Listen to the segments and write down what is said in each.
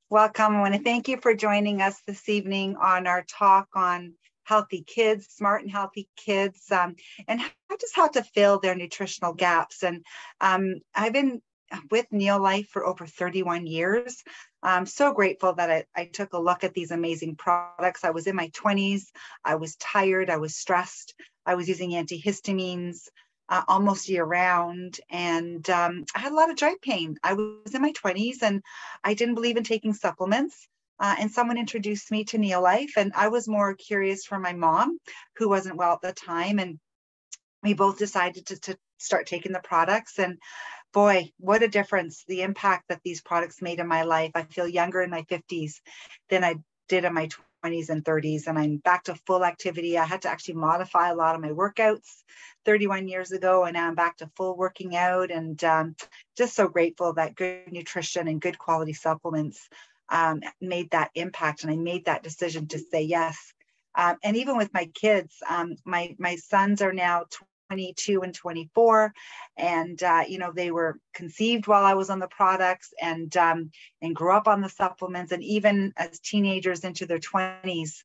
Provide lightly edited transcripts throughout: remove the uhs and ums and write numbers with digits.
Welcome. I want to thank you for joining us this evening on our talk on healthy kids, smart and healthy kids, and just how to fill their nutritional gaps. And I've been with Neolife for over 31 years. I'm so grateful that I took a look at these amazing products. I was in my 20s. I was tired. I was stressed. I was using antihistamines almost year round. And I had a lot of joint pain. I was in my 20s and I didn't believe in taking supplements. And someone introduced me to Neolife, and I was more curious for my mom, who wasn't well at the time. And we both decided to start taking the products. And boy, what a difference, the impact that these products made in my life. I feel younger in my 50s than I did in my 20s and 30s, and I'm back to full activity. I had to actually modify a lot of my workouts 31 years ago, and now I'm back to full working out, and just so grateful that good nutrition and good quality supplements made that impact, and I made that decision to say yes. And even with my kids, my sons are now 22 and 24, and they were conceived while I was on the products, and grew up on the supplements, and even as teenagers into their 20s,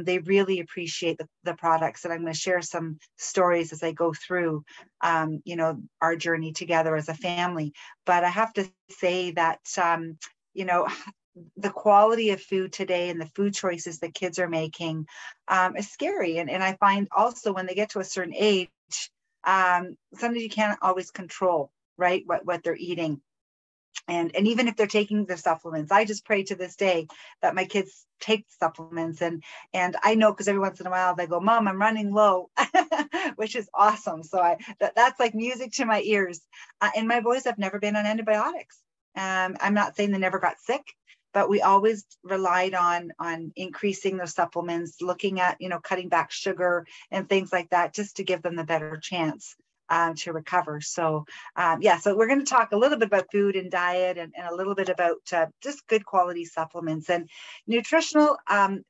they really appreciate the products. And I'm going to share some stories as I go through our journey together as a family. But I have to say that the quality of food today and the food choices that kids are making is scary. And I find also when they get to a certain age, sometimes you can't always control, right, what they're eating. And even if they're taking the supplements, I just pray to this day that my kids take supplements. And I know, because every once in a while they go, "Mom, I'm running low," which is awesome. So that's like music to my ears. And my boys have never been on antibiotics. I'm not saying they never got sick, but we always relied on increasing their supplements, looking at, cutting back sugar and things like that, just to give them the better chance to recover. So so we're going to talk a little bit about food and diet, and a little bit about just good quality supplements and nutritional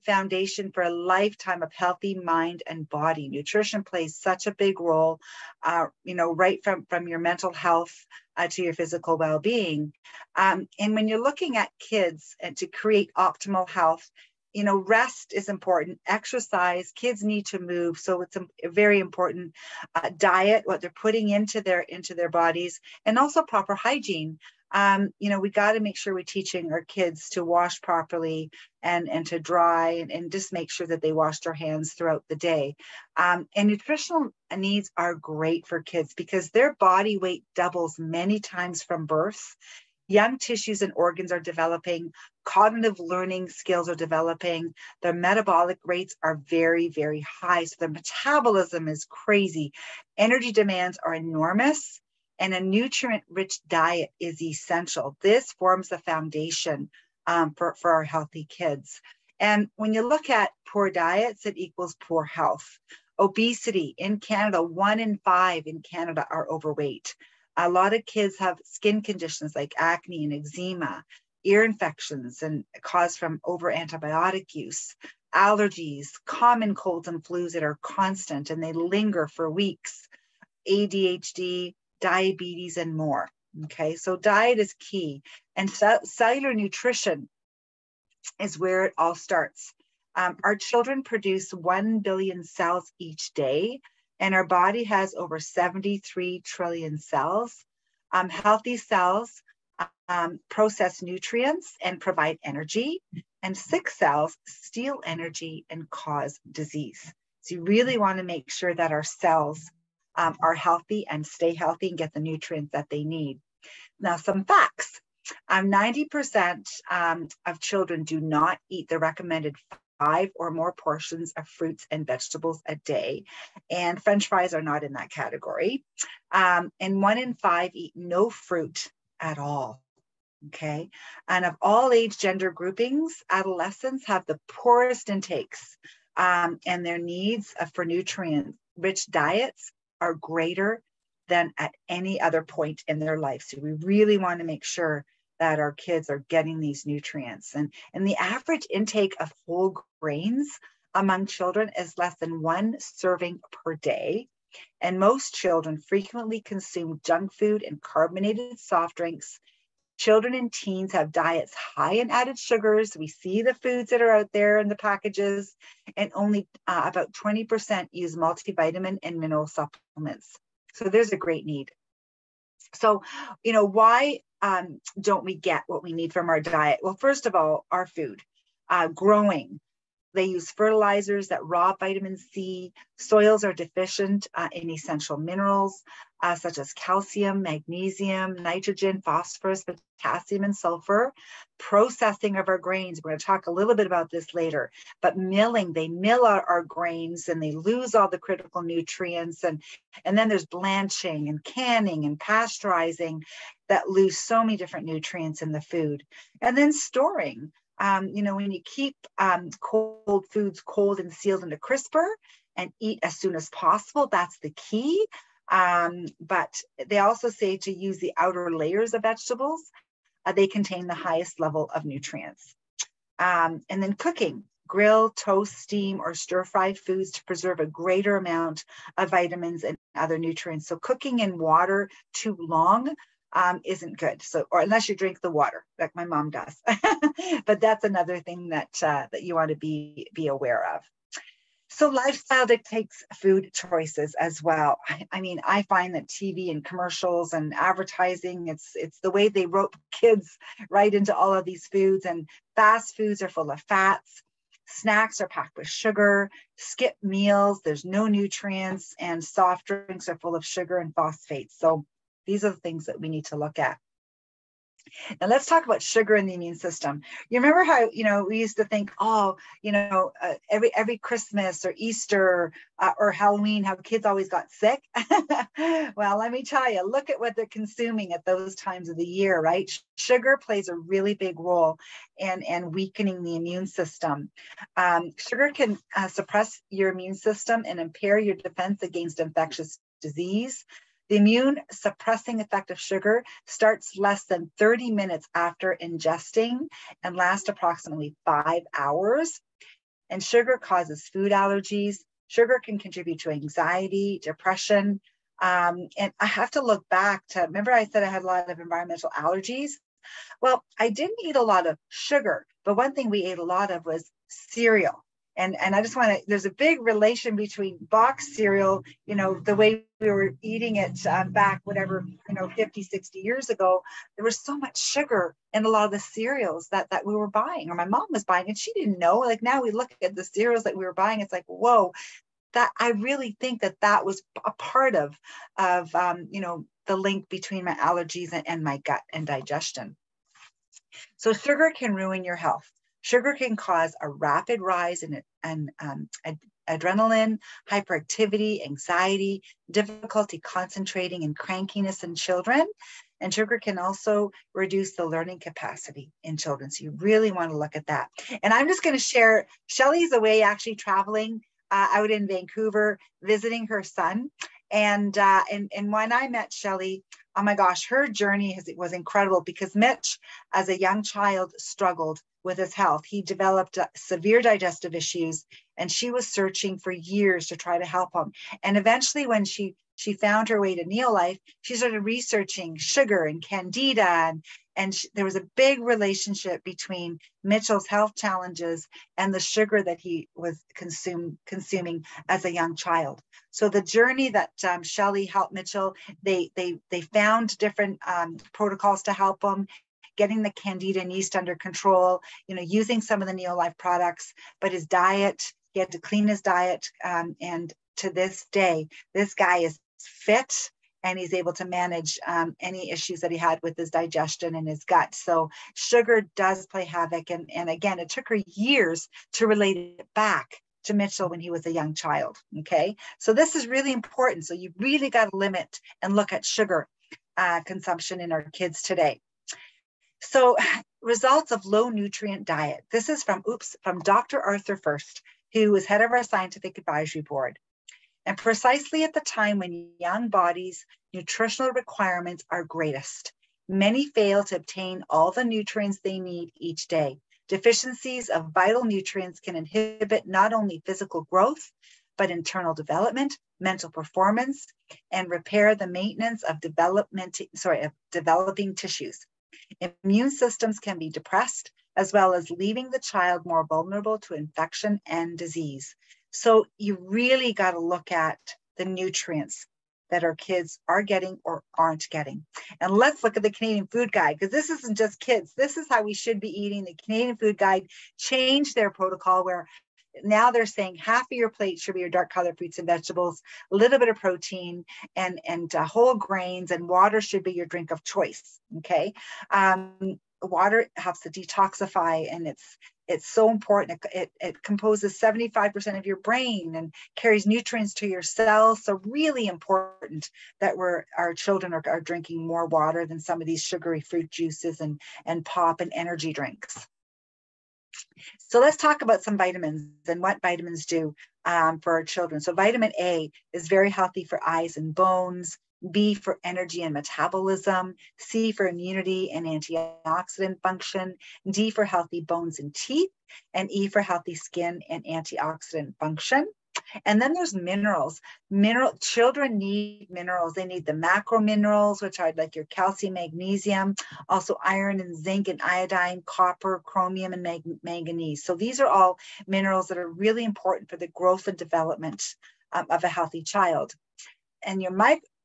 foundation for a lifetime of healthy mind and body. Nutrition plays such a big role, right from your mental health to your physical well-being. And when you're looking at kids and to create optimal health, rest is important. Exercise, kids need to move, so it's a very important. Diet, what they're putting into their bodies, and also proper hygiene. We got to make sure we're teaching our kids to wash properly and to dry, and just make sure that they wash their hands throughout the day. And nutritional needs are great for kids because their body weight doubles many times from birth. Young tissues and organs are developing, cognitive learning skills are developing, their metabolic rates are very, very high. So their metabolism is crazy. Energy demands are enormous, and a nutrient-rich diet is essential. This forms the foundation for our healthy kids. And when you look at poor diets, it equals poor health. Obesity in Canada, 1 in 5 in Canada are overweight. A lot of kids have skin conditions like acne and eczema, ear infections, and caused from over antibiotic use, allergies, common colds and flus that are constant and they linger for weeks, ADHD, diabetes, and more. Okay, so diet is key. And cellular nutrition is where it all starts. Our children produce 1 billion cells each day, and our body has over 73 trillion cells. Healthy cells process nutrients and provide energy, and sick cells steal energy and cause disease. So you really want to make sure that our cells are healthy and stay healthy and get the nutrients that they need. Now, some facts. 90% of children do not eat the recommended 5 or more portions of fruits and vegetables a day. And French fries are not in that category. And 1 in 5 eat no fruit at all. Okay. And of all age gender groupings, adolescents have the poorest intakes, and their needs for nutrient-rich diets are greater than at any other point in their life. So we really want to make sure that our kids are getting these nutrients. And the average intake of whole grains among children is less than 1 serving per day. And most children frequently consume junk food and carbonated soft drinks Children and teens have diets high in added sugars. We see the foods that are out there in the packages, and only about 20% use multivitamin and mineral supplements. So there's a great need. So, why don't we get what we need from our diet? Well, first of all, our food, growing. They use fertilizers that rob vitamin C. Soils are deficient in essential minerals such as calcium, magnesium, nitrogen, phosphorus, potassium, and sulfur. Processing of our grains. We're going to talk a little bit about this later. But milling, they mill our grains and they lose all the critical nutrients. And then there's blanching and canning and pasteurizing that lose so many different nutrients in the food. And then storing. When you keep cold foods cold and sealed in a crisper and eat as soon as possible, that's the key. But they also say to use the outer layers of vegetables. They contain the highest level of nutrients. And then cooking, grill, toast, steam, or stir-fry foods to preserve a greater amount of vitamins and other nutrients. So cooking in water too long isn't good. So, or unless you drink the water, like my mom does. But that's another thing that you want to be aware of. So lifestyle dictates food choices as well. I find that TV and commercials and advertising, it's the way they rope kids right into all of these foods, and fast foods are full of fats. Snacks are packed with sugar, skip meals, there's no nutrients, and soft drinks are full of sugar and phosphates. So these are the things that we need to look at. Now let's talk about sugar in the immune system. You remember how, we used to think, every Christmas or Easter or Halloween, how kids always got sick. Well, let me tell you, look at what they're consuming at those times of the year, right? Sugar plays a really big role in weakening the immune system. Sugar can suppress your immune system and impair your defense against infectious disease. The immune suppressing effect of sugar starts less than 30 minutes after ingesting and lasts approximately 5 hours. And sugar causes food allergies. Sugar can contribute to anxiety, depression. And I have to look back to, remember I said I had a lot of environmental allergies? Well, I didn't eat a lot of sugar, but one thing we ate a lot of was cereal. And I just want to, there's a big relation between box cereal, the way we were eating it back, 50, 60 years ago. There was so much sugar in a lot of the cereals that we were buying, or my mom was buying, and she didn't know. Like now we look at the cereals that we were buying, it's like, whoa, that I really think that was a part of the link between my allergies and my gut and digestion. So sugar can ruin your health. Sugar can cause a rapid rise in adrenaline, hyperactivity, anxiety, difficulty concentrating, and crankiness in children. And sugar can also reduce the learning capacity in children. So you really want to look at that. And I'm just going to share, Shelley's away actually traveling out in Vancouver, visiting her son. And when I met Shelley, oh my gosh, her journey was incredible, because Mitch, as a young child, struggled with his health. He developed severe digestive issues, and she was searching for years to try to help him. And eventually, when she found her way to Neolife, she started researching sugar and candida, and there was a big relationship between Mitchell's health challenges and the sugar that he was consuming as a young child. So the journey that Shelley helped Mitchell, they found different protocols to help him, getting the candida and yeast under control, using some of the Neolife products, but his diet, he had to clean his diet. And to this day, this guy is fit and he's able to manage any issues that he had with his digestion and his gut. So sugar does play havoc. And again, it took her years to relate it back to Mitchell when he was a young child. Okay. So this is really important. So you really got to limit and look at sugar consumption in our kids today. So results of low nutrient diet. This is from Dr. Arthur First, who was head of our scientific advisory board. And precisely at the time when young bodies' nutritional requirements are greatest, many fail to obtain all the nutrients they need each day. Deficiencies of vital nutrients can inhibit not only physical growth, but internal development, mental performance, and repair the maintenance of developing tissues. Immune systems can be depressed, as well as leaving the child more vulnerable to infection and disease. So you really got to look at the nutrients that our kids are getting or aren't getting. And let's look at the Canadian Food Guide, because this isn't just kids. This is how we should be eating. The Canadian Food Guide changed their protocol where now they're saying half of your plate should be your dark colored fruits and vegetables, a little bit of protein and whole grains, and water should be your drink of choice. Okay. Water helps to detoxify, and it's so important. It composes 75% of your brain and carries nutrients to your cells. So really important that our children are drinking more water than some of these sugary fruit juices and pop and energy drinks. So let's talk about some vitamins and what vitamins do for our children. So vitamin A is very healthy for eyes and bones, B for energy and metabolism, C for immunity and antioxidant function, D for healthy bones and teeth, and E for healthy skin and antioxidant function. And then there's minerals. Children need minerals. They need the macro minerals, which are like your calcium, magnesium, also iron and zinc and iodine, copper, chromium, and manganese. So these are all minerals that are really important for the growth and development of a healthy child. And your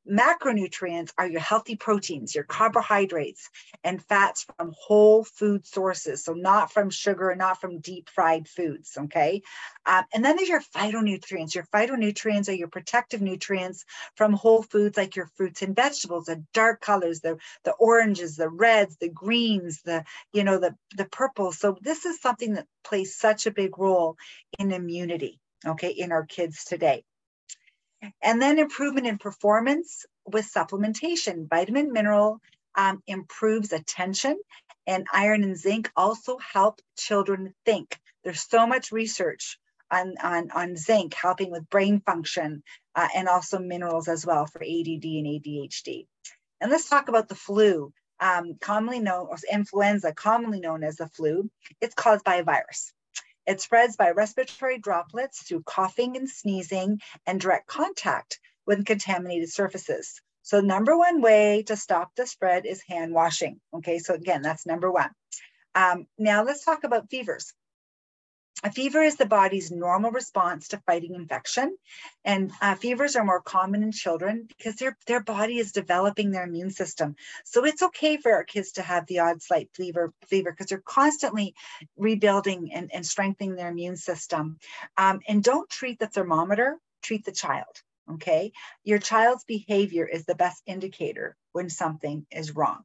macronutrients are your healthy proteins, your carbohydrates and fats from whole food sources. So not from sugar, not from deep fried foods, okay? And then there's your phytonutrients. Your phytonutrients are your protective nutrients from whole foods like your fruits and vegetables, the dark colors, the oranges, the reds, the greens, the purples. So this is something that plays such a big role in immunity, okay, in our kids today. And then improvement in performance with supplementation. Vitamin mineral improves attention, and iron and zinc also help children think. There's so much research on zinc helping with brain function and also minerals as well for ADD and ADHD. And let's talk about the flu, commonly known as influenza, commonly known as the flu. It's caused by a virus. It spreads by respiratory droplets through coughing and sneezing and direct contact with contaminated surfaces. So number one way to stop the spread is hand washing. Okay, so again, that's number one. Now let's talk about fevers. A fever is the body's normal response to fighting infection, and fevers are more common in children because their body is developing their immune system. So it's okay for our kids to have the odd slight fever because they're constantly rebuilding and strengthening their immune system. And don't treat the thermometer, treat the child, okay? Your child's behavior is the best indicator when something is wrong.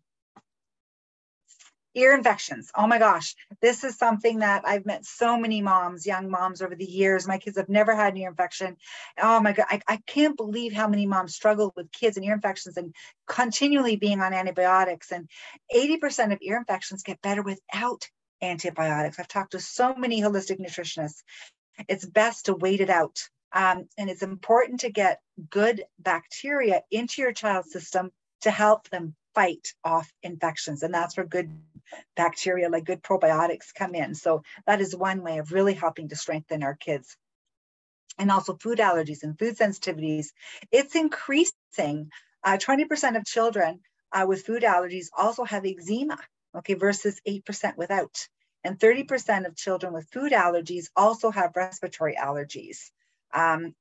Ear infections. Oh my gosh, this is something that I've met so many moms, young moms over the years. My kids have never had an ear infection. Oh my God, I can't believe how many moms struggle with kids and ear infections and continually being on antibiotics. And 80% of ear infections get better without antibiotics. I've talked to so many holistic nutritionists. It's best to wait it out. And it's important to get good bacteria into your child's system to help them fight off infections. And that's where good bacteria, like good probiotics, come in. So that is one way of really helping to strengthen our kids. And also food allergies and food sensitivities. It's increasing. 20% of children with food allergies also have eczema, okay, versus 8% without. And 30% of children with food allergies also have respiratory allergies.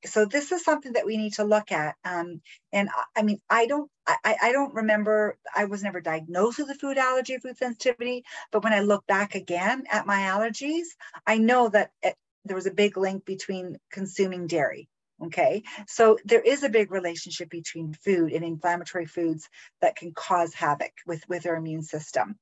So this is something that we need to look at. And I mean, I don't remember, I was never diagnosed with a food allergy or food sensitivity, but when I look back again at my allergies, I know that there was a big link between consuming dairy. Okay, so there is a big relationship between food and inflammatory foods that can cause havoc with our immune system.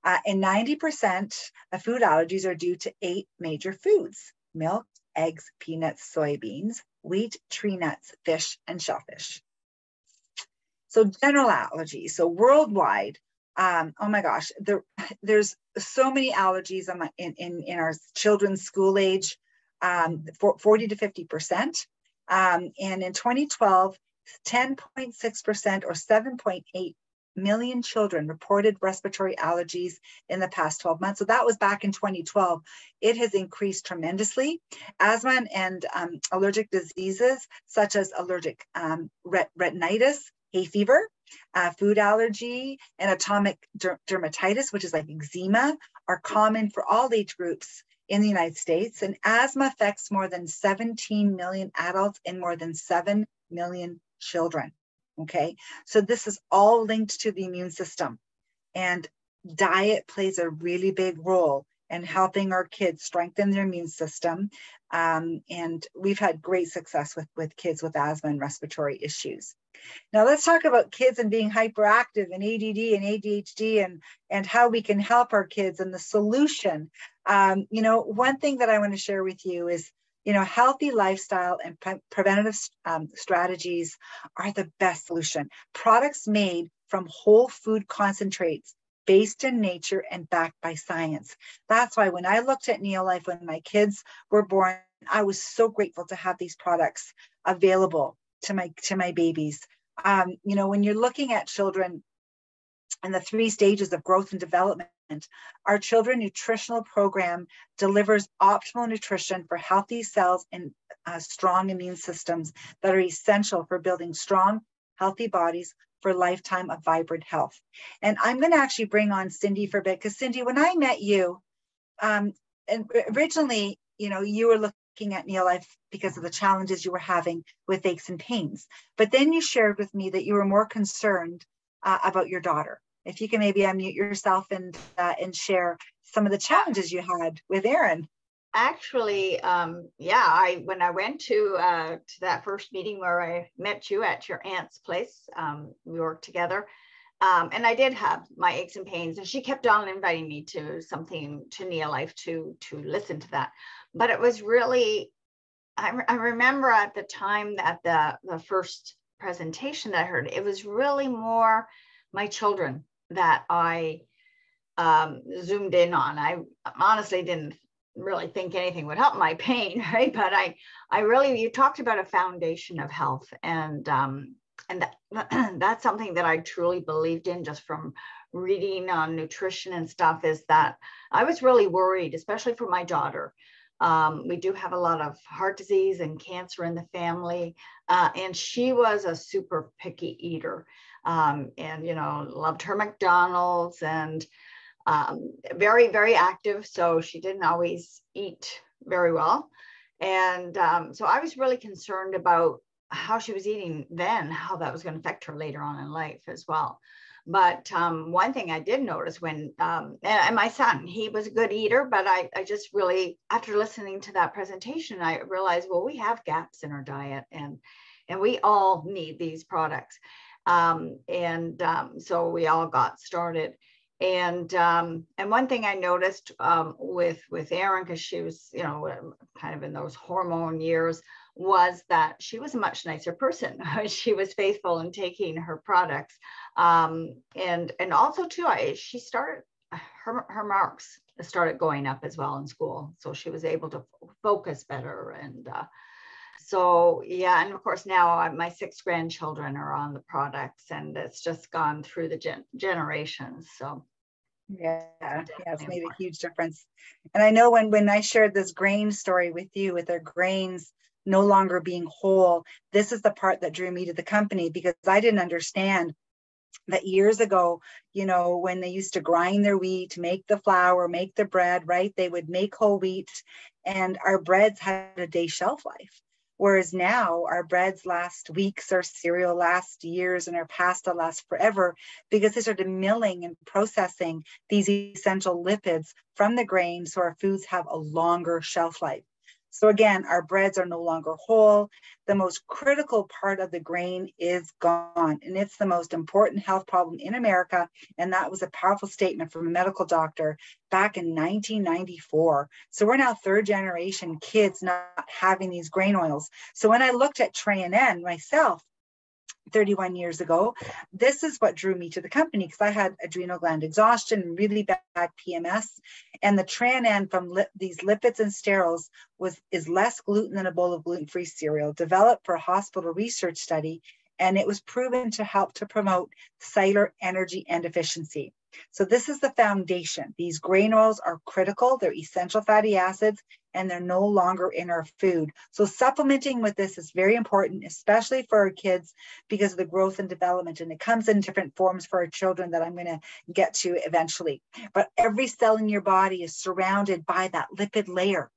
And 90% of food allergies are due to 8 major foods: milk, eggs, peanuts, soybeans, wheat, tree nuts, fish, and shellfish. So general allergies. So worldwide, oh my gosh, there's so many allergies in our children's school age, 40 to 50%. And in 2012, 10.6% or 7.8 million children reported respiratory allergies in the past 12 months. So that was back in 2012. It has increased tremendously. Asthma and allergic diseases such as allergic retinitis, hay fever, Food allergy and atopic dermatitis, which is like eczema, are common for all age groups in the United States. And asthma affects more than 17 million adults and more than 7 million children. Okay, so this is all linked to the immune system. And diet plays a really big role in helping our kids strengthen their immune system. And we've had great success with kids with asthma and respiratory issues. Now let's talk about kids and being hyperactive and ADD and ADHD and how we can help our kids and the solution. One thing that I want to share with you is, healthy lifestyle and preventative strategies are the best solution. Products made from whole food concentrates based in nature and backed by science. That's why when I looked at Neolife when my kids were born, I was so grateful to have these products available to my babies. When you're looking at children and the 3 stages of growth and development, our children nutritional program delivers optimal nutrition for healthy cells and strong immune systems that are essential for building strong, healthy bodies for a lifetime of vibrant health. And I'm going to actually bring on Cyndy for a bit, because Cyndy, when I met you, and originally, you were looking at Neolife because of the challenges you were having with aches and pains. But then you shared with me that you were more concerned about your daughter. If you can maybe unmute yourself and share some of the challenges you had with Erin. Actually, when I went to that first meeting where I met you at your aunt's place, we worked together, and I did have my aches and pains, and she kept on inviting me to Neolife to listen to that. But it was really, I remember at the time that the first presentation that I heard, it was really more my children that I zoomed in on. I honestly didn't really think anything would help my pain, right? But I really, you talked about a foundation of health, and that's something that I truly believed in just from reading on nutrition and stuff, is that I was really worried, especially for my daughter. We do have a lot of heart disease and cancer in the family, and she was a super picky eater, and loved her McDonald's, and very, very active. So she didn't always eat very well. And so I was really concerned about how she was eating then, how that was going to affect her later on in life as well. But one thing I did notice when, and my son, he was a good eater, but I just really, after listening to that presentation, I realized, well, we have gaps in our diet, and we all need these products. So we all got started. And one thing I noticed with Erin, because she was, kind of in those hormone years, was that she was a much nicer person. She was faithful in taking her products. And also too, she started, her marks started going up as well in school. So she was able to focus better. And so, yeah, and of course now my 6 grandchildren are on the products, and it's just gone through the generations. So yeah, it's made a huge difference. And I know when I shared this grain story with you, with their grains no longer being whole, this is the part that drew me to the company, because I didn't understand that years ago, when they used to grind their wheat, make the flour, make the bread, right? They would make whole wheat, and our breads had a day shelf life. Whereas now our breads last weeks, our cereal lasts years, and our pasta lasts forever, because they started milling and processing these essential lipids from the grain, so our foods have a longer shelf life. So again, our breads are no longer whole. The most critical part of the grain is gone, and it's the most important health problem in America. And that was a powerful statement from a medical doctor back in 1994. So we're now 3rd generation kids not having these grain oils. So when I looked at Tran myself 31 years ago, this is what drew me to the company, because I had adrenal gland exhaustion, really bad PMS, and the Tran from these lipids and sterols is less gluten than a bowl of gluten-free cereal, developed for a hospital research study, and it was proven to help to promote cellular energy and efficiency. So this is the foundation. These grain oils are critical. They're essential fatty acids, and they're no longer in our food. So supplementing with this is very important, especially for our kids, because of the growth and development. And it comes in different forms for our children that I'm going to get to eventually. But every cell in your body is surrounded by that lipid layer.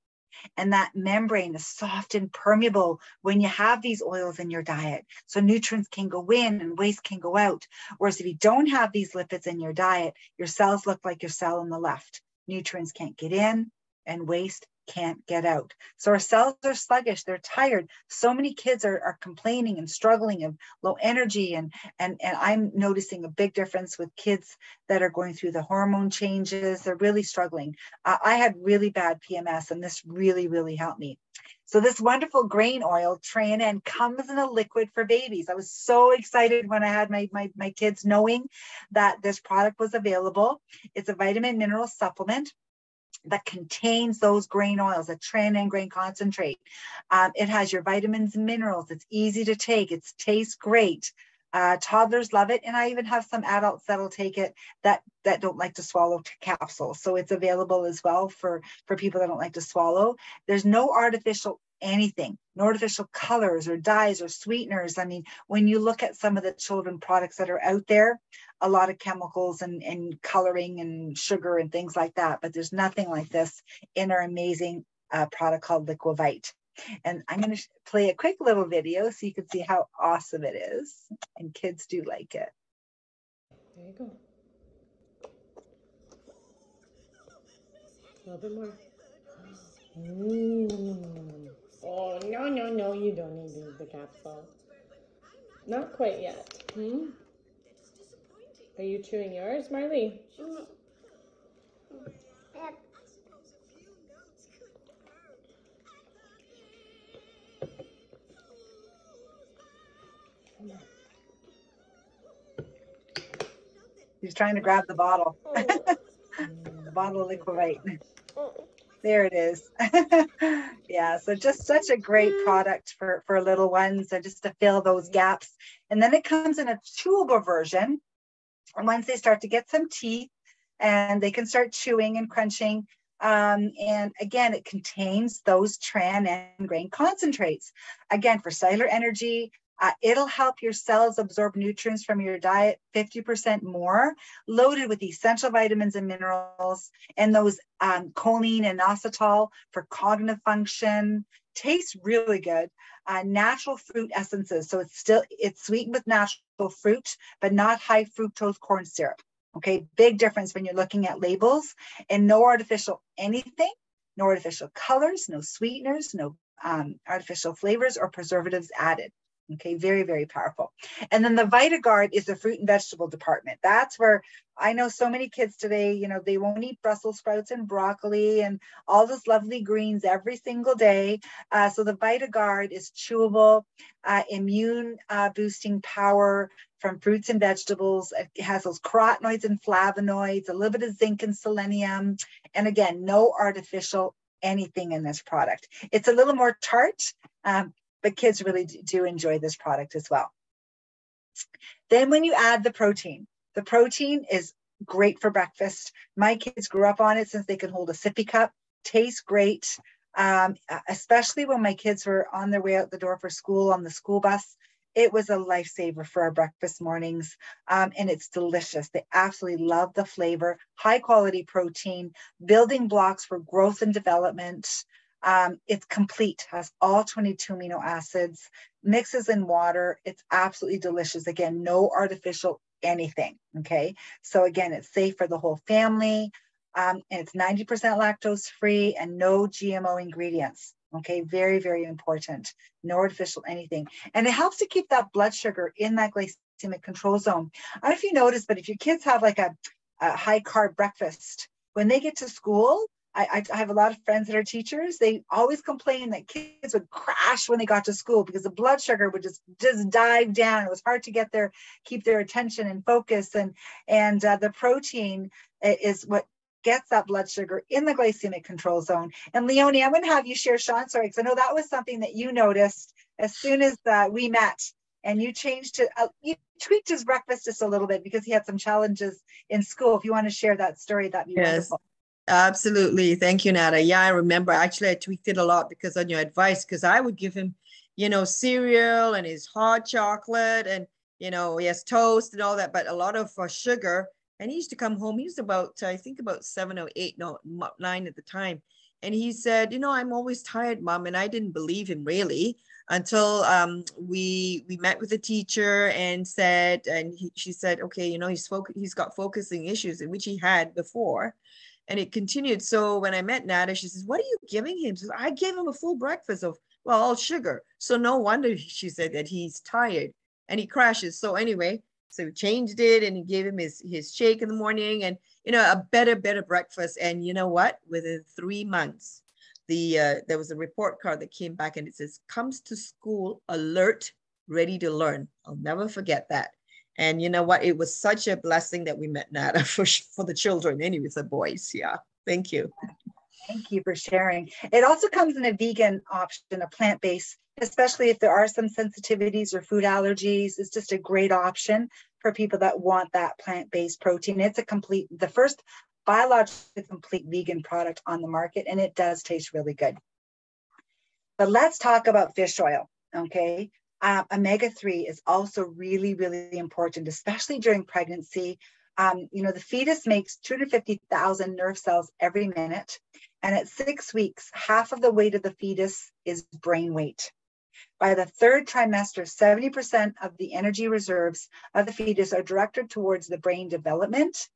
And that membrane is soft and permeable when you have these oils in your diet. So nutrients can go in and waste can go out. Whereas if you don't have these lipids in your diet, your cells look like your cell on the left. Nutrients can't get in and waste can't get out. So our cells are sluggish, they're tired. So many kids are complaining and struggling of low energy. And I'm noticing a big difference with kids that are going through the hormone changes. They're really struggling. I had really bad PMS, and this really, really helped me. So this wonderful grain oil, TRANN, comes in a liquid for babies. I was so excited when I had my kids knowing that this product was available. It's a vitamin mineral supplement that contains those grain oils, a TRANN grain concentrate. It has your vitamins and minerals. It's easy to take. It tastes great. Toddlers love it. And I even have some adults that'll take it that don't like to swallow capsules. So it's available as well for people that don't like to swallow. There's no artificial anything, no artificial colors or dyes or sweeteners. I mean, when you look at some of the children products that are out there, a lot of chemicals and coloring and sugar and things like that, but there's nothing like this in our amazing product called Liquivite. And I'm going to play a quick little video so you can see how awesome it is. And kids do like it. There you go. A little bit more. Oh, no, you don't need the capsule. Not quite yet. Are you chewing yours, Marley? He's trying to grab the bottle. The bottle of Liquivite. There it is. Yeah, so just such a great product for little ones, and just to fill those gaps. And then it comes in a chewable version. And once they start to get some teeth and they can start chewing and crunching. And again, it contains those TRANN grain concentrates. Again, for cellular energy, it'll help your cells absorb nutrients from your diet 50% more, loaded with essential vitamins and minerals, and those choline and inositol for cognitive function. Tastes really good. Natural fruit essences. So it's sweetened with natural fruit, but not high fructose corn syrup. Okay, big difference when you're looking at labels. And no artificial anything, no artificial colors, no sweeteners, no artificial flavors or preservatives added. Okay, very, very powerful. And then the VitaGuard is the fruit and vegetable department. That's where I know so many kids today, you know, they won't eat Brussels sprouts and broccoli and all those lovely greens every single day. So the VitaGuard is chewable, immune boosting power from fruits and vegetables. It has those carotenoids and flavonoids, a little bit of zinc and selenium. And again, no artificial anything in this product. It's a little more tart, but kids really do enjoy this product as well. Then when you add the protein is great for breakfast. My kids grew up on it since they could hold a sippy cup. Tastes great, especially when my kids were on their way out the door for school on the school bus. It was a lifesaver for our breakfast mornings, and it's delicious. They absolutely love the flavor. High quality protein, building blocks for growth and development. It's complete, has all 22 amino acids, mixes in water. It's absolutely delicious. Again, no artificial anything. Okay. So again, it's safe for the whole family. And it's 90% lactose free and no GMO ingredients. Okay. Very, very important. No artificial anything. And it helps to keep that blood sugar in that glycemic control zone. I don't know if you notice, but if your kids have like a high carb breakfast, when they get to school, I have a lot of friends that are teachers. They always complain that kids would crash when they got to school because the blood sugar would just dive down. It was hard to keep their attention and focus. And the protein is what gets that blood sugar in the glycemic control zone. And Leonie, I'm going to have you share Sean story, because I know that was something that you noticed as soon as we met. And you changed tweaked his breakfast just a little bit because he had some challenges in school. If you want to share that story, that'd be Yes, wonderful. absolutely. Thank you, Nada. Yeah, I remember. Actually, I tweaked it a lot because on your advice, because I would give him, cereal and his hot chocolate and, he has toast and all that, but a lot of sugar. And he used to come home. He was about, I think about 7 or 8, no, 9 at the time. And he said, I'm always tired, Mom. And I didn't believe him really until we met with a teacher and said, and she said, okay, he's got focusing issues, in which he had before. And it continued. So when I met Nada, she says, what are you giving him? She says, I gave him a full breakfast of, all sugar. So no wonder, she said, that he's tired and he crashes. So anyway, so we changed it and he gave him his shake in the morning and, a better breakfast. And you know what? Within 3 months, there was a report card that came back and it says, comes to school alert, ready to learn. I'll never forget that. And you know what? It was such a blessing that we met Nada for the children, anyways, the boys. Yeah. Thank you. Thank you for sharing. It also comes in a vegan option, a plant-based, especially if there are some sensitivities or food allergies. It's just a great option for people that want that plant-based protein. It's the first biologically complete vegan product on the market, and it does taste really good. But let's talk about fish oil, okay? Omega-3 is also really, really important, especially during pregnancy. The fetus makes 250,000 nerve cells every minute. And at 6 weeks, half of the weight of the fetus is brain weight. By the 3rd trimester, 70% of the energy reserves of the fetus are directed towards the brain development.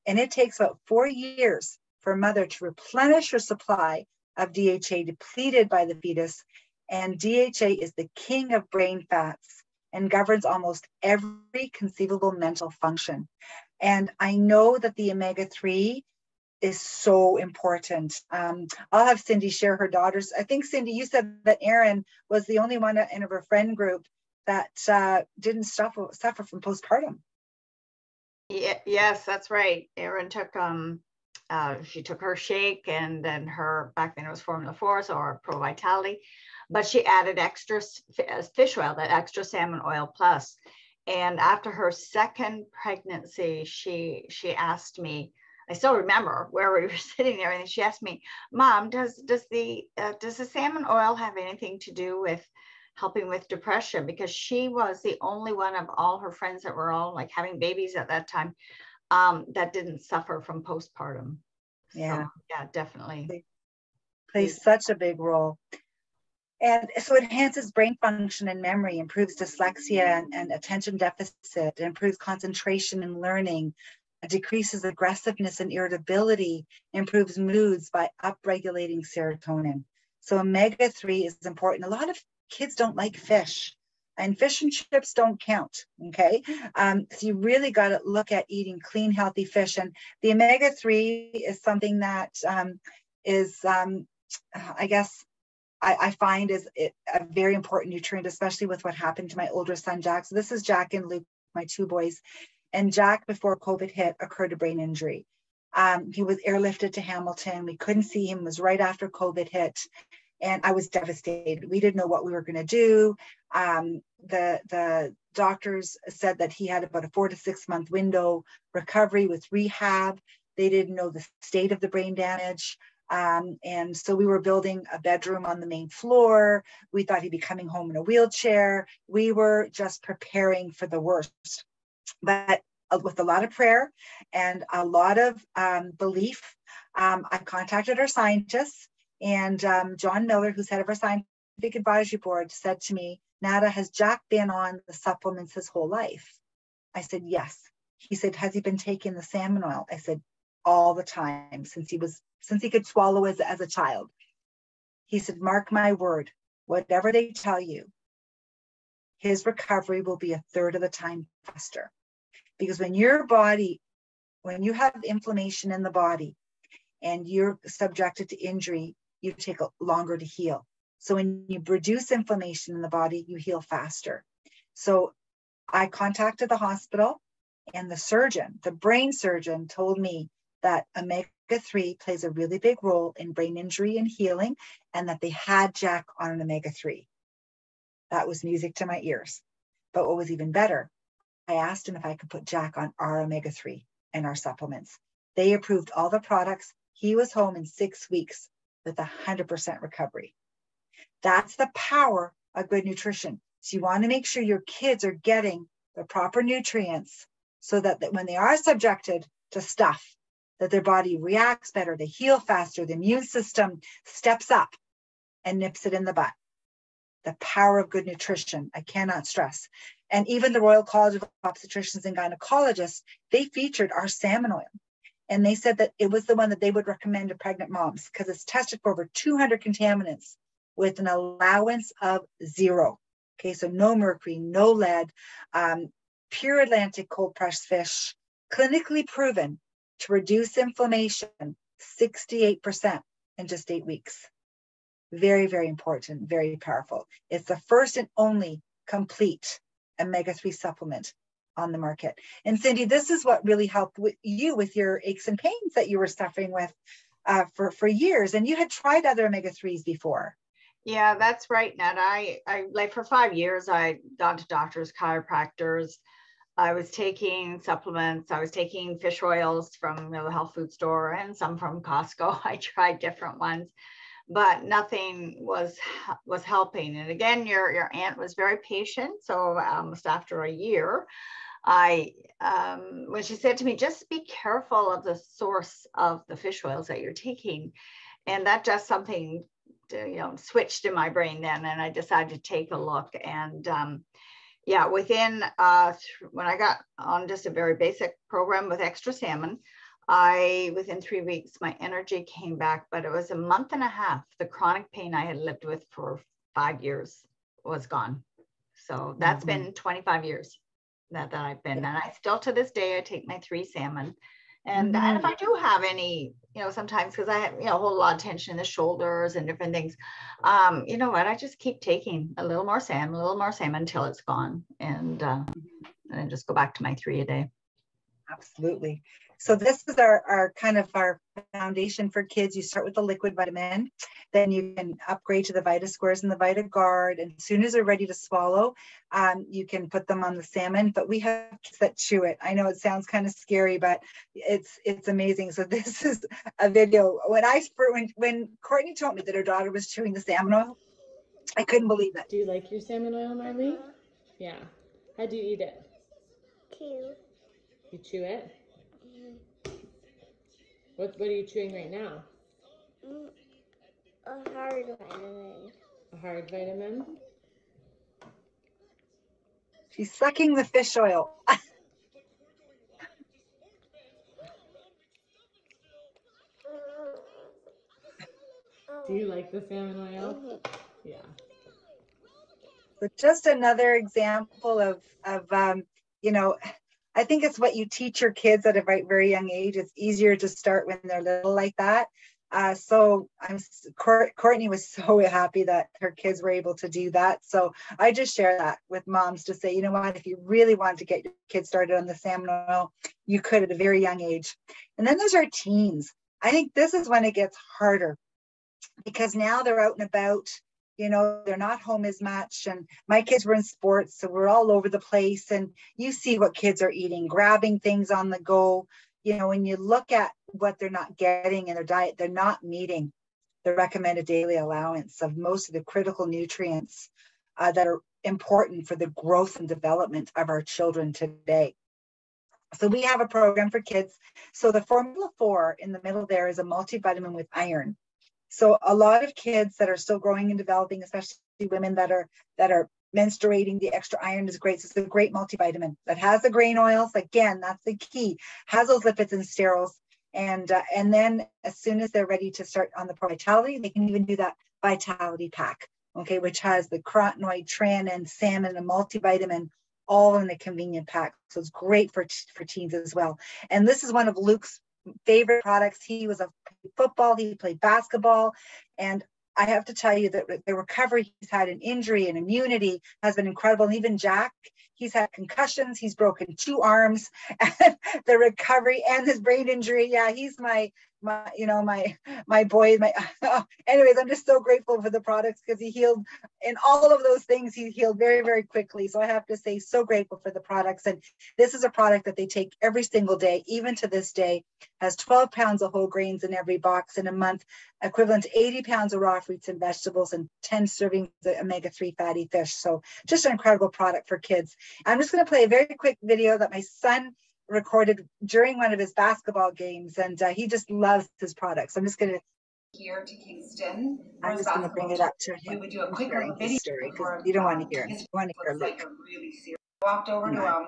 And it takes about 4 years for a mother to replenish her supply of DHA depleted by the fetus. And DHA is the king of brain fats and governs almost every conceivable mental function. And I know that the omega-3 is so important. I'll have Cyndy share her daughters. I think, Cyndy, you said that Erin was the only one in her friend group that didn't suffer from postpartum. Yes, that's right. Erin took she took her shake, and then back then it was Formula Force or Pro Vitality, but she added extra fish oil, that extra salmon oil plus. And after her 2nd pregnancy, she asked me, I still remember where we were sitting there, and she asked me, Mom, does the salmon oil have anything to do with helping with depression? Because she was the only one of all her friends that were all like having babies at that time that didn't suffer from postpartum. Yeah, so, yeah, definitely plays such a big role. And so it enhances brain function and memory, improves dyslexia and attention deficit, improves concentration and learning, decreases aggressiveness and irritability, improves moods by upregulating serotonin. So omega-3 is important. A lot of kids don't like fish, and fish and chips don't count, okay? So you really got to look at eating clean, healthy fish. And the omega-3 is something that I guess, I find is a very important nutrient, especially with what happened to my older son, Jack. So this is Jack and Luke, my 2 boys. And Jack, before COVID hit, occurred a brain injury. He was airlifted to Hamilton. We couldn't see him. It was right after COVID hit. And I was devastated. We didn't know what we were going to do. The doctors said that he had about a 4 to 6 month window recovery with rehab. They didn't know the state of the brain damage. And so we were building a bedroom on the main floor. We thought he'd be coming home in a wheelchair. We were just preparing for the worst. But with a lot of prayer and a lot of belief, I contacted our scientists, and John Miller, who's head of our scientific advisory board, said to me, Nada, has Jack been on the supplements his whole life? I said, yes. He said, has he been taking the salmon oil? I said, all the time, since he could swallow as a child. He said, mark my word, whatever they tell you, his recovery will be 1/3 of the time faster. Because when you have inflammation in the body and you're subjected to injury, you take longer to heal. So when you reduce inflammation in the body, you heal faster. So I contacted the hospital, and the brain surgeon told me that omega-3 plays a really big role in brain injury and healing, and that they had Jack on an omega-3. That was music to my ears. But what was even better, I asked him if I could put Jack on our omega-3 and our supplements. They approved all the products. He was home in 6 weeks with 100% recovery. That's the power of good nutrition. So you want to make sure your kids are getting the proper nutrients so that when they are subjected to stuff, that their body reacts better, they heal faster, the immune system steps up and nips it in the butt. The power of good nutrition, I cannot stress. And even the Royal College of Obstetricians and Gynecologists, they featured our salmon oil. And they said that it was the one that they would recommend to pregnant moms because it's tested for over 200 contaminants with an allowance of 0. Okay, so no mercury, no lead, pure Atlantic cold pressed fish, clinically proven to reduce inflammation 68% in just 8 weeks. Very, very important, very powerful. It's the first and only complete omega-3 supplement on the market. And Cyndy, this is what really helped you with your aches and pains that you were suffering with for years. And you had tried other omega-3s before. Yeah, that's right, Ned. I like for 5 years, I gone to doctors, chiropractors. I was taking supplements. I was taking fish oils from the health food store and some from Costco. I tried different ones, but nothing was helping. And again, your aunt was very patient. So almost after a year, when she said to me, just be careful of the source of the fish oils that you're taking. And that just something, switched in my brain then. And I decided to take a look. And yeah, within, when I got on just a very basic program with extra salmon, within 3 weeks, my energy came back, but it was a month and a half. The chronic pain I had lived with for 5 years was gone. So that's been 25 years that I've been, and I still to this day, I take my 3 salmon. And, and if I do have any, sometimes because I have, a whole lot of tension in the shoulders and different things, you know what, I just keep taking a little more salmon until it's gone. And then just go back to my 3 a day. Absolutely. So this is our kind of our foundation for kids. You start with the liquid vitamin, then you can upgrade to the VitaSquares and the VitaGuard. And as soon as they're ready to swallow, you can put them on the salmon. But we have kids that chew it. I know it sounds kind of scary, but it's amazing. So this is a video. When Courtney told me that her daughter was chewing the salmon oil, I couldn't believe it. Do you like your salmon oil, Marley? Yeah. How do you eat it? Chew. You chew it? What are you chewing right now? A hard vitamin. A hard vitamin? She's sucking the fish oil. Do you like the salmon oil? Yeah. But just another example of I think it's what you teach your kids at a very young age. It's easier to start when they're little like that. So Courtney was so happy that her kids were able to do that. So I just share that with moms to say, you know what, if you really want to get your kids started on the salmon oil, you could at a very young age. And then there's our teens. I think this is when it gets harder because now they're out and about. They're not home as much. And my kids were in sports, so we're all over the place. And you see what kids are eating, grabbing things on the go. When you look at what they're not getting in their diet, they're not meeting the recommended daily allowance of most of the critical nutrients that are important for the growth and development of our children today. So we have a program for kids. So the Formula 4 in the middle there is a multivitamin with iron. So a lot of kids that are still growing and developing, especially women that are menstruating, the extra iron is great. So it's a great multivitamin that has the grain oils. Again, that's the key. Has those lipids and sterols. And then as soon as they're ready to start on the Pro Vitality, they can even do that Vitality Pack, okay, which has the carotenoid, trannin, salmon, and multivitamin all in a convenient pack. So it's great for teens as well. And this is one of Luke's favorite products. He was a football, he played basketball, and I have to tell you that the recovery he's had in injury and immunity has been incredible. And even Jack, He's had concussions. He's broken 2 arms, and the recovery and his brain injury. Yeah, he's my boy. Anyways, I'm just so grateful for the products because he healed in all of those things. He healed very, very quickly. So I have to say, so grateful for the products. And this is a product that they take every single day, even to this day. Has 12 pounds of whole grains in every box in a month, equivalent to 80 pounds of raw fruits and vegetables and 10 servings of omega-3 fatty fish. So just an incredible product for kids. I'm just going to play a very quick video that my son recorded during one of his basketball games, and he just loves his products. I'm just going to here to Kingston. I'm just going to bring it up to him. We would do a quicker video story because you don't want to hear him. You want to hear Luke. Like a really serious. Walked over to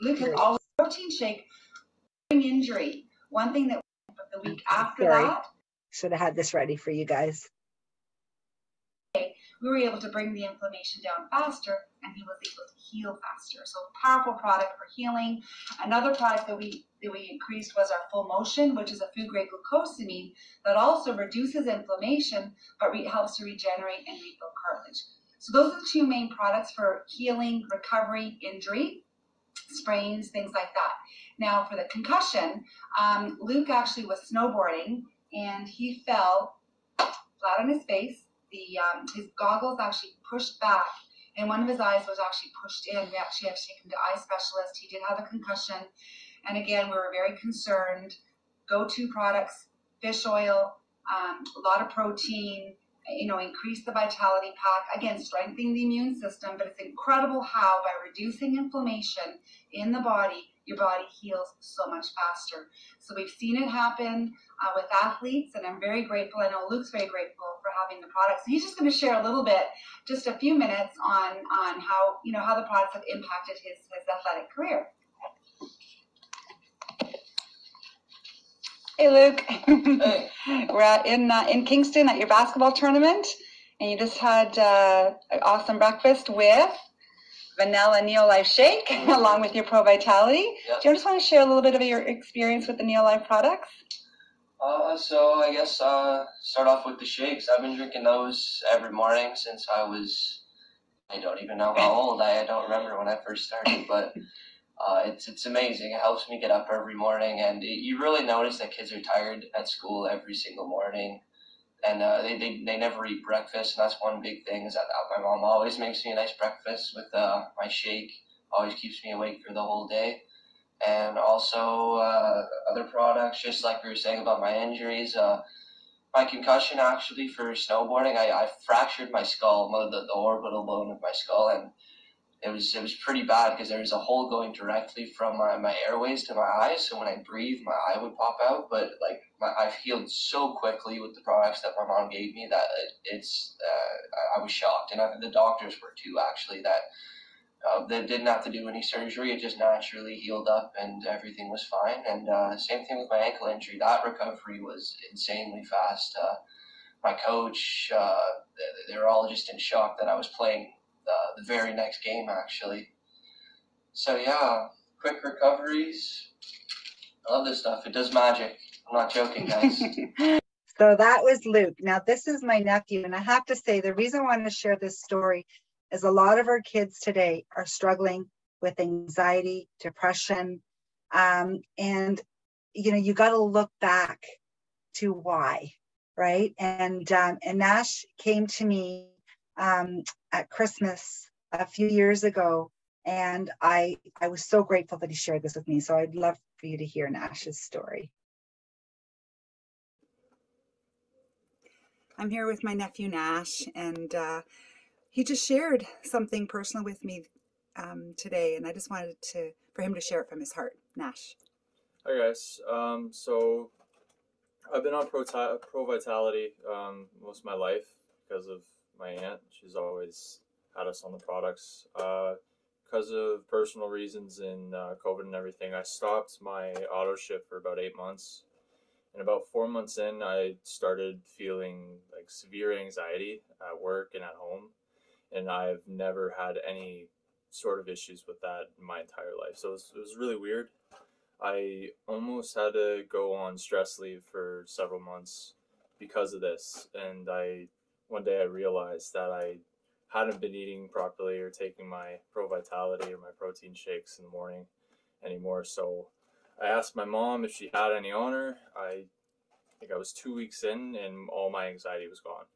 Luke has always protein shake injury. One thing that the week after that, should have had this ready for you guys. We were able to bring the inflammation down faster, and he was able to heal faster. So powerful product for healing. Another product that we increased was our Full Motion, which is a food grade glucosamine that also reduces inflammation, but helps to regenerate and rebuild cartilage. So those are the 2 main products for healing, recovery, injury, sprains, things like that. Now for the concussion, Luke actually was snowboarding and he fell flat on his face. His goggles actually pushed back and one of his eyes was actually pushed in. We actually had to take him to eye specialist. He did have a concussion. And again, we were very concerned. Go-to products, fish oil, a lot of protein, increase the vitality pack, again, strengthening the immune system, but it's incredible how by reducing inflammation in the body, your body heals so much faster. So we've seen it happen with athletes, and I'm very grateful. I know Luke's very grateful for having the products. So he's just going to share a little bit, just a few minutes on how, how the products have impacted his athletic career. Hey, Luke. Hey. We're in Kingston at your basketball tournament, and you just had an awesome breakfast with vanilla Neolife shake along with your Pro Vitality. Yep. Do you just want to share a little bit of your experience with the Neolife products? So I guess start off with the shakes. I've been drinking those every morning since I don't even know how old. I don't remember when I first started, but it's amazing. It helps me get up every morning, and you really notice that kids are tired at school every single morning, and they never eat breakfast, and that's one big thing is that my mom always makes me a nice breakfast with my shake. Always keeps me awake for the whole day. And also other products, just like we were saying about my injuries, my concussion actually for snowboarding, I fractured my skull, the orbital bone of my skull, and it was pretty bad because there was a hole going directly from my airways to my eyes. So when I breathe, my eye would pop out. But I've healed so quickly with the products that my mom gave me that I was shocked, and the doctors were too actually. That they didn't have to do any surgery; it just naturally healed up, and everything was fine. And same thing with my ankle injury. That recovery was insanely fast. My coach, they were all just in shock that I was playing the very next game, actually. So yeah, quick recoveries. I love this stuff. It does magic. I'm not joking, guys. So that was Luke. Now this is my nephew, and I have to say the reason I want to share this story is a lot of our kids today are struggling with anxiety, depression, and you got to look back to why, right? And Nash came to me at Christmas a few years ago, and I was so grateful that he shared this with me. So I'd love for you to hear Nash's story. I'm here with my nephew Nash, and he just shared something personal with me today, and I just wanted for him to share it from his heart. Nash. Hi guys. So I've been on Pro Vitality most of my life because of my aunt. She's always had us on the products. Because of personal reasons in COVID and everything, I stopped my auto ship for about 8 months. And about 4 months in, I started feeling like severe anxiety at work and at home. And I've never had any sort of issues with that in my entire life. So it was really weird. I almost had to go on stress leave for several months because of this. And one day I realized that I hadn't been eating properly or taking my Pro Vitality or my protein shakes in the morning anymore. So I asked my mom if she had any on her. I think I was 2 weeks in and all my anxiety was gone.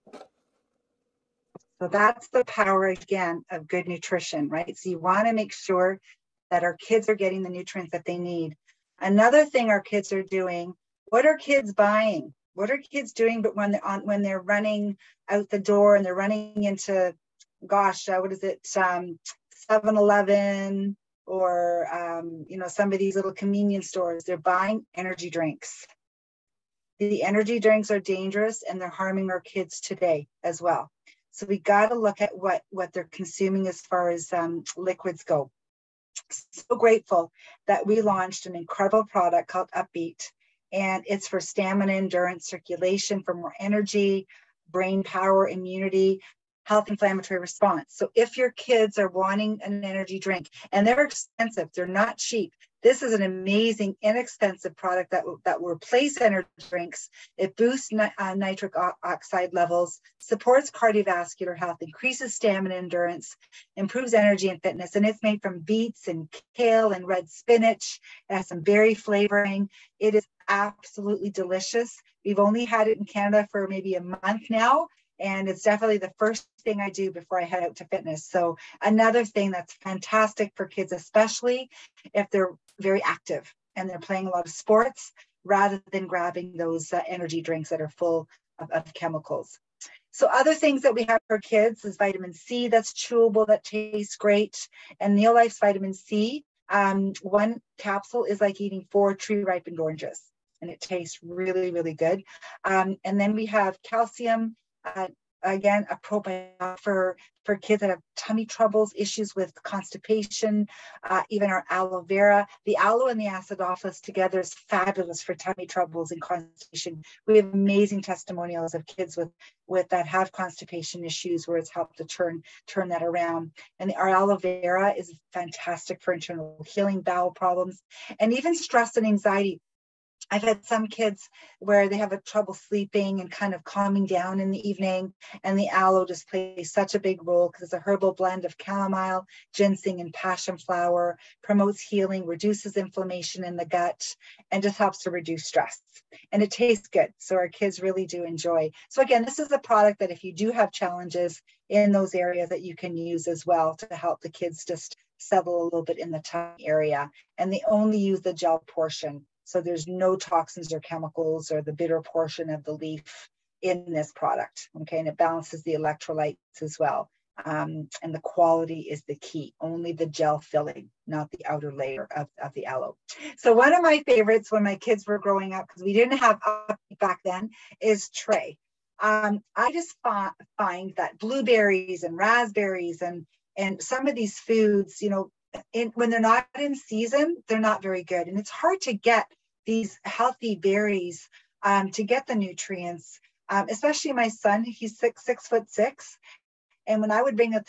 So that's the power again of good nutrition, right? So you want to make sure that our kids are getting the nutrients that they need. Another thing our kids are doing, what are kids buying? What are kids doing? But when they're running out the door and they're running into, gosh, what is it? 7-Eleven or some of these little convenience stores, they're buying energy drinks. The energy drinks are dangerous and they're harming our kids today as well. So we got to look at what they're consuming as far as liquids go. So grateful that we launched an incredible product called Upbeat, and it's for stamina, endurance, circulation, for more energy, brain power, immunity, health, inflammatory response. So if your kids are wanting an energy drink, and they're expensive, they're not cheap, this is an amazing, inexpensive product that will replace energy drinks. It boosts nitric oxide levels, supports cardiovascular health, increases stamina endurance, improves energy and fitness. And it's made from beets and kale and red spinach. It has some berry flavoring. It is absolutely delicious. We've only had it in Canada for maybe a month now, and it's definitely the first thing I do before I head out to fitness. So another thing that's fantastic for kids, especially if they're very active and they're playing a lot of sports, rather than grabbing those energy drinks that are full of chemicals. So other things that we have for kids is vitamin C that's chewable, that tastes great. And Neolife's vitamin C, one capsule is like eating 4 tree-ripened oranges, and it tastes really, really good. And then we have calcium, again, a probiotic for kids that have tummy troubles, issues with constipation, even our aloe vera. The aloe and the acidophilus together is fabulous for tummy troubles and constipation. We have amazing testimonials of kids with that have constipation issues where it's helped to turn that around. And our aloe vera is fantastic for internal healing, bowel problems, and even stress and anxiety. I've had some kids where they have a trouble sleeping and kind of calming down in the evening, and the aloe just plays such a big role because it's a herbal blend of chamomile, ginseng, and passion flower, promotes healing, reduces inflammation in the gut, and just helps to reduce stress. And it tastes good, so our kids really do enjoy. So again, this is a product that if you do have challenges in those areas that you can use as well to help the kids just settle a little bit in the tummy area. And they only use the gel portion. So there's no toxins or chemicals or the bitter portion of the leaf in this product, okay? And it balances the electrolytes as well. And the quality is the key, only the gel filling, not the outer layer of the aloe. So one of my favorites when my kids were growing up, because we didn't have Upbeat back then, is Tray. I just find that blueberries and raspberries and some of these foods, when they're not in season, they're not very good. And it's hard to get these healthy berries to get the nutrients, especially my son. He's 6'6". And when I would bring a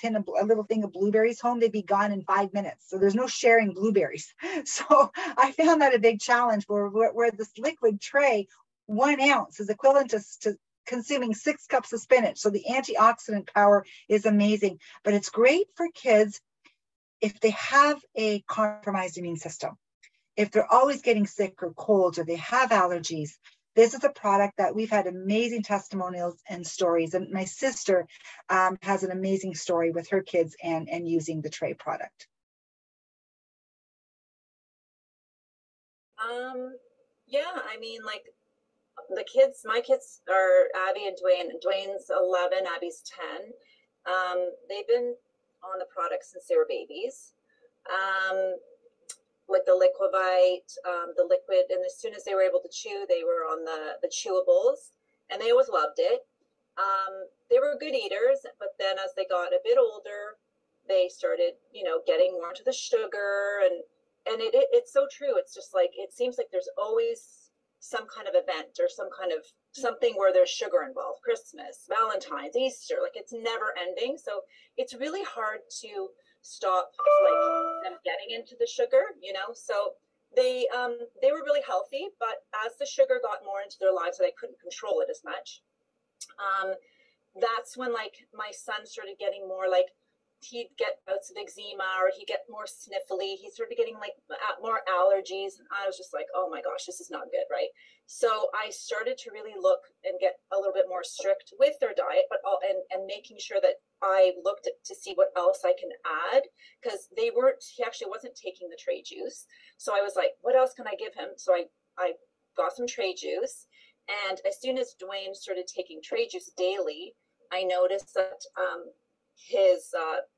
little thing of blueberries home, they'd be gone in 5 minutes. So there's no sharing blueberries. So I found that a big challenge where this liquid Tray, 1 ounce is equivalent to consuming 6 cups of spinach. So the antioxidant power is amazing, but it's great for kids if they have a compromised immune system. If they're always getting sick or colds or they have allergies, this is a product that we've had amazing testimonials and stories. And my sister has an amazing story with her kids and using the Tray product. Yeah, I mean, like my kids are Abby and Dwayne. Dwayne's 11, Abby's 10. They've been on the product since they were babies. Like the Liquivite, the liquid, and as soon as they were able to chew, they were on the chewables, and they always loved it. They were good eaters, but then as they got a bit older, they started, getting more into the sugar, and it's so true. It's just like, it seems like there's always some kind of event or some kind of something where there's sugar involved. Christmas, Valentine's, Easter, like it's never ending. So it's really hard to stop like them getting into the sugar, so they were really healthy, but as the sugar got more into their lives, so they couldn't control it as much, that's when like my son started getting more like, he'd get bouts of eczema, or he'd get more sniffly. He started getting like more allergies. And I was just like, oh my gosh, this is not good, right? So I started to really look and get a little bit more strict with their diet, but and making sure that I looked to see what else I can add, because he actually wasn't taking the tray juice. So I was like, what else can I give him? So I got some tray juice. And as soon as Dwayne started taking tray juice daily, I noticed that his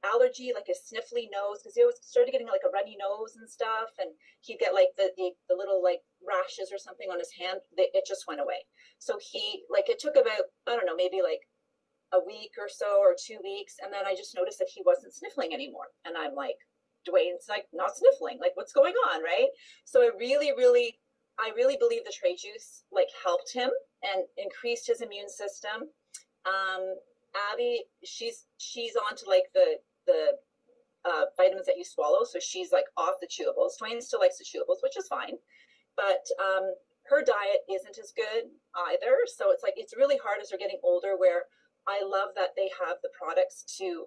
allergy, like his sniffly nose, because he always started getting like a runny nose and stuff, and he'd get like the little like rashes or something on his hand. It just went away. So it took about, I don't know, maybe like a week or so, or 2 weeks, and then I just noticed that he wasn't sniffling anymore. And I'm like, Dwayne's like not sniffling, like what's going on, right? So I really believe the tray juice like helped him and increased his immune system. Abby, she's on to like the vitamins that you swallow, so she's like off the chewables. Dwayne still likes the chewables, which is fine, but her diet isn't as good either. So it's like, it's really hard as they're getting older, where I love that they have the products to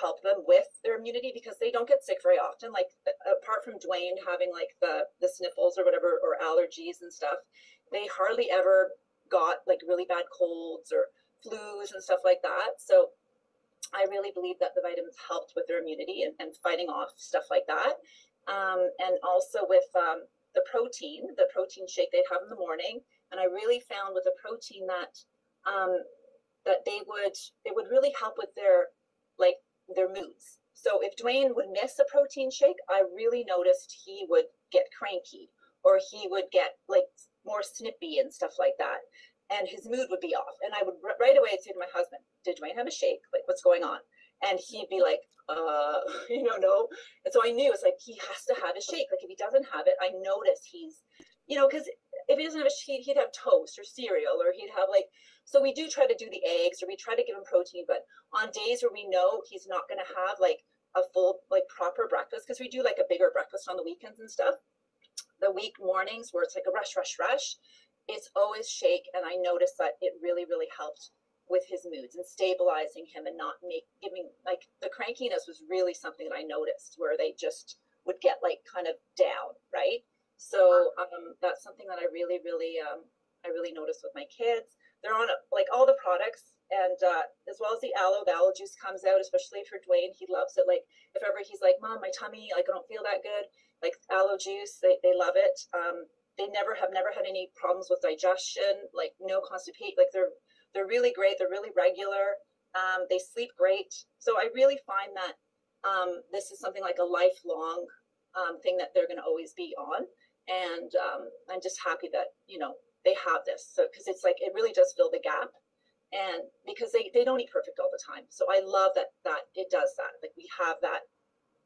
help them with their immunity, because they don't get sick very often. Like apart from Dwayne having like the sniffles or whatever, or allergies and stuff, they hardly ever got like really bad colds or flus and stuff like that. So I really believe that the vitamins helped with their immunity and fighting off stuff like that. And also with the protein shake they'd have in the morning. And I really found with the protein that that it would really help with their moods. So if Dwayne would miss a protein shake, I really noticed he would get cranky, or he would get like more snippy and stuff like that, and his mood would be off. And I would right away say to my husband, did Dwayne have a shake? Like, what's going on? And he'd be like, no. And so I knew, it's like, he has to have a shake. Like if he doesn't have it, I noticed he's, because if he doesn't have a shake, he'd have toast or cereal, or he'd have like, so we do try to do the eggs, or we try to give him protein, but on days where we know he's not going to have like a full, like proper breakfast, because we do like a bigger breakfast on the weekends and stuff, the week mornings where it's like a rush, it's always shake. And I noticed that it really, really helped with his moods and stabilizing him, and not giving like the crankiness was really something that I noticed, where they just would get like kind of down, right? So that's something that I really noticed with my kids. They're on like all the products, and as well as the aloe juice comes out, especially for Dwayne. He loves it. Like if ever he's like, Mom, my tummy, like I don't feel that good, like aloe juice, they love it. They have never had any problems with digestion, like no constipation. Like they're really great. They're really regular. They sleep great. So I really find that this is something like a lifelong thing that they're going to always be on. And I'm just happy that, they have this. So, because it's like, it really does fill the gap. And because they don't eat perfect all the time. So I love that it does that. Like we have that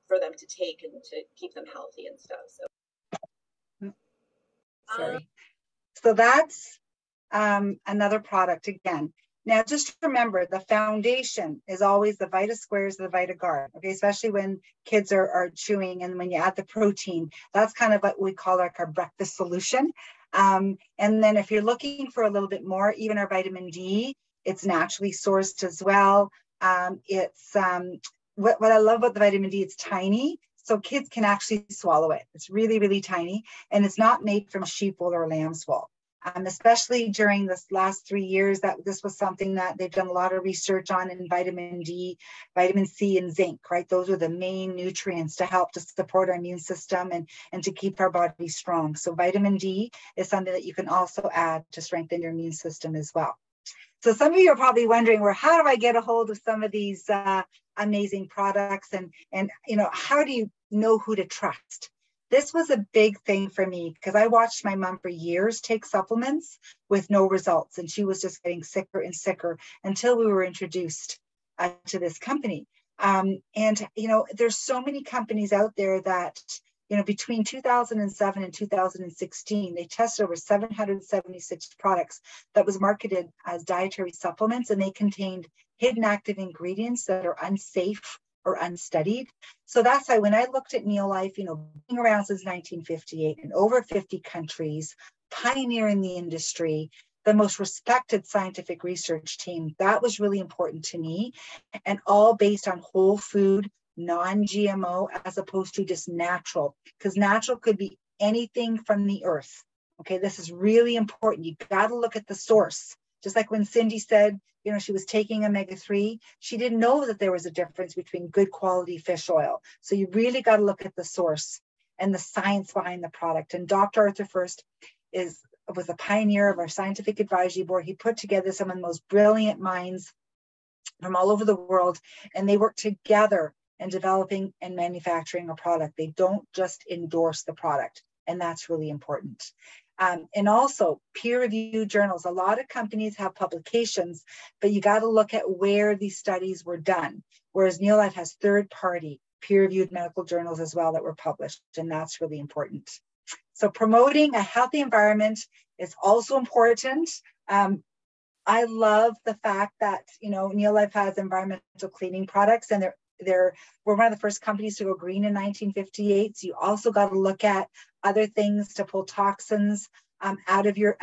for them to take and to keep them healthy and stuff. So. Sorry. So that's another product again. Now, just remember, the foundation is always the Vita Squares, the Vita Guard, okay? Especially when kids are chewing, and when you add the protein, that's kind of what we call like our breakfast solution. And then if you're looking for a little bit more, even our vitamin D, it's naturally sourced as well. What I love about the vitamin D, it's tiny. So kids can actually swallow it. It's really, really tiny. And it's not made from sheep wool or lamb's wool. Especially during this last 3 years, that this was something that they've done a lot of research on in vitamin D, vitamin C, and zinc, right? Those are the main nutrients to help to support our immune system and to keep our body strong. So vitamin D is something that you can also add to strengthen your immune system as well. So some of you are probably wondering, well, how do I get a hold of some of these amazing products, and how do you know who to trust? This was a big thing for me, because I watched my mom for years take supplements with no results, and she was just getting sicker and sicker until we were introduced to this company. There's so many companies out there that, between 2007 and 2016, they tested over 776 products that was marketed as dietary supplements, and they contained hidden active ingredients that are unsafe or unstudied. So that's why when I looked at Neolife, being around since 1958 in over 50 countries, pioneering the industry, the most respected scientific research team. That was really important to me, and all based on whole food, non-GMO, as opposed to just natural, because natural could be anything from the earth. Okay, this is really important. You got to look at the source. Just like when Cyndy said, you know, she was taking omega-3, she didn't know that there was a difference between good quality fish oil. So you really got to look at the source and the science behind the product. And Dr. Arthur First was a pioneer of our scientific advisory board. He put together some of the most brilliant minds from all over the world, and they work together in developing and manufacturing a product. They don't just endorse the product, and that's really important. And also peer-reviewed journals. A lot of companies have publications, but you got to look at where these studies were done. Whereas Neolife has third-party peer-reviewed medical journals as well that were published, and that's really important. So promoting a healthy environment is also important. I love the fact that, you know, Neolife has environmental cleaning products, and we're one of the first companies to go green in 1958. So you also got to look at other things to pull toxins out of your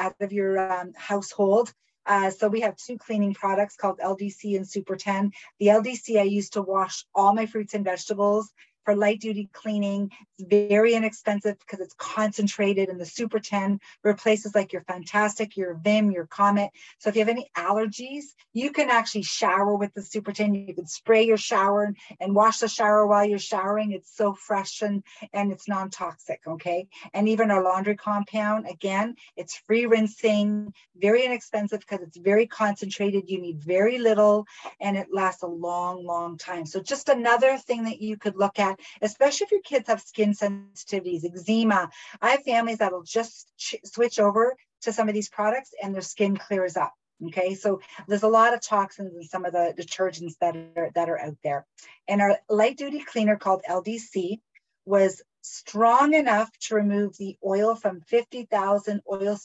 household. So we have 2 cleaning products called LDC and Super 10. The LDC I use to wash all my fruits and vegetables for light duty cleaning. It's very inexpensive because it's concentrated, and the Super 10 replaces like your Fantastic, your Vim, your Comet. So if you have any allergies, you can actually shower with the Super 10. You can spray your shower and wash the shower while you're showering. It's so fresh and it's non-toxic, okay? And even our laundry compound, again, it's free rinsing, very inexpensive because it's very concentrated. You need very little, and it lasts a long, long time. So just another thing that you could look at, especially if your kids have skin sensitivities, eczema. I have families that'll just switch over to some of these products and their skin clears up. Okay, so there's a lot of toxins in some of the detergents that are out there. And our light duty cleaner called LDC was strong enough to remove the oil from 50,000 oil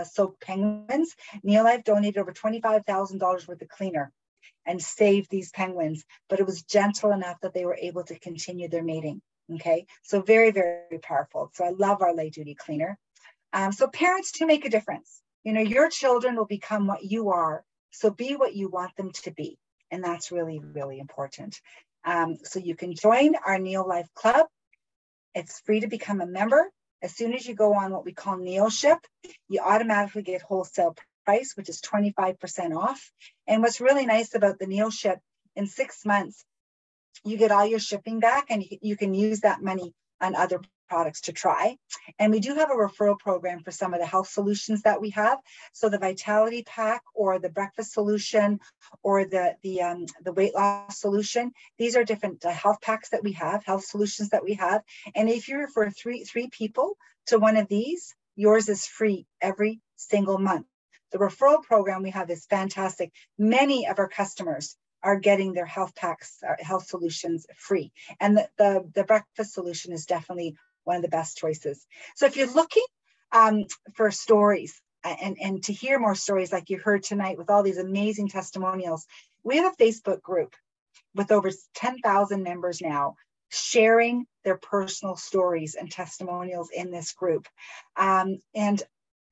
soaked penguins. Neolife donated over $25,000 worth of cleaner and save these penguins, but it was gentle enough that they were able to continue their mating. Okay, so very, very powerful. So I love our light duty cleaner. So parents do make a difference. You know, your children will become what you are, so be what you want them to be. And that's really, really important. So you can join our Neolife Club. It's free to become a member. As soon as you go on what we call NeoShip, you automatically get wholesale price, which is 25% off. And what's really nice about the NeoShip, in 6 months, you get all your shipping back, and you can use that money on other products to try. And we do have a referral program for some of the health solutions that we have. So the Vitality Pack, or the breakfast solution, or the weight loss solution, these are different health packs that we have, health solutions that we have. And if you refer three people to one of these, yours is free every single month. The referral program we have is fantastic. Many of our customers are getting their health packs, health solutions free. And the breakfast solution is definitely one of the best choices. So if you're looking for stories and to hear more stories like you heard tonight with all these amazing testimonials, we have a Facebook group with over 10,000 members now, sharing their personal stories and testimonials in this group. And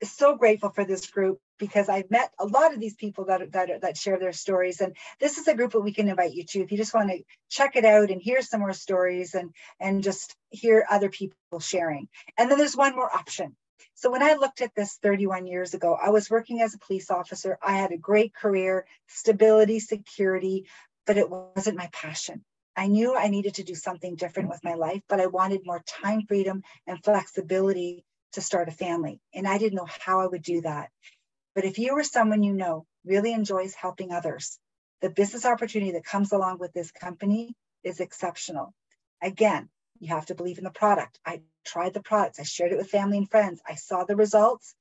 so grateful for this group, because I've met a lot of these people that share their stories. And this is a group that we can invite you to if you just want to check it out and hear some more stories and just hear other people sharing. And then there's one more option. So when I looked at this 31 years ago, I was working as a police officer. I had a great career, stability, security, but it wasn't my passion. I knew I needed to do something different with my life, but I wanted more time freedom and flexibility to start a family. And I didn't know how I would do that. But if you or someone you know really enjoys helping others, the business opportunity that comes along with this company is exceptional. Again, you have to believe in the product. I tried the products. I shared it with family and friends. I saw the results,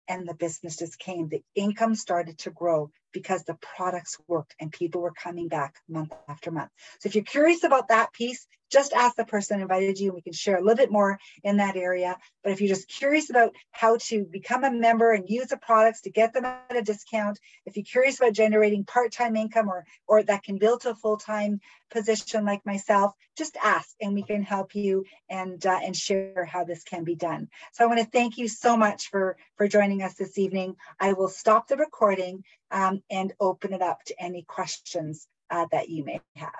and the business just came. The income started to grow because the products worked and people were coming back month after month. So if you're curious about that piece, just ask the person who invited you and we can share a little bit more in that area. But if you're just curious about how to become a member and use the products to get them at a discount, if you're curious about generating part-time income or that can build to a full-time position like myself, just ask and we can help you and share how this can be done. So I want to thank you so much for joining us this evening. I will stop the recording and open it up to any questions that you may have.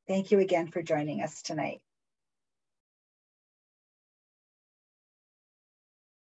Thank you again for joining us tonight.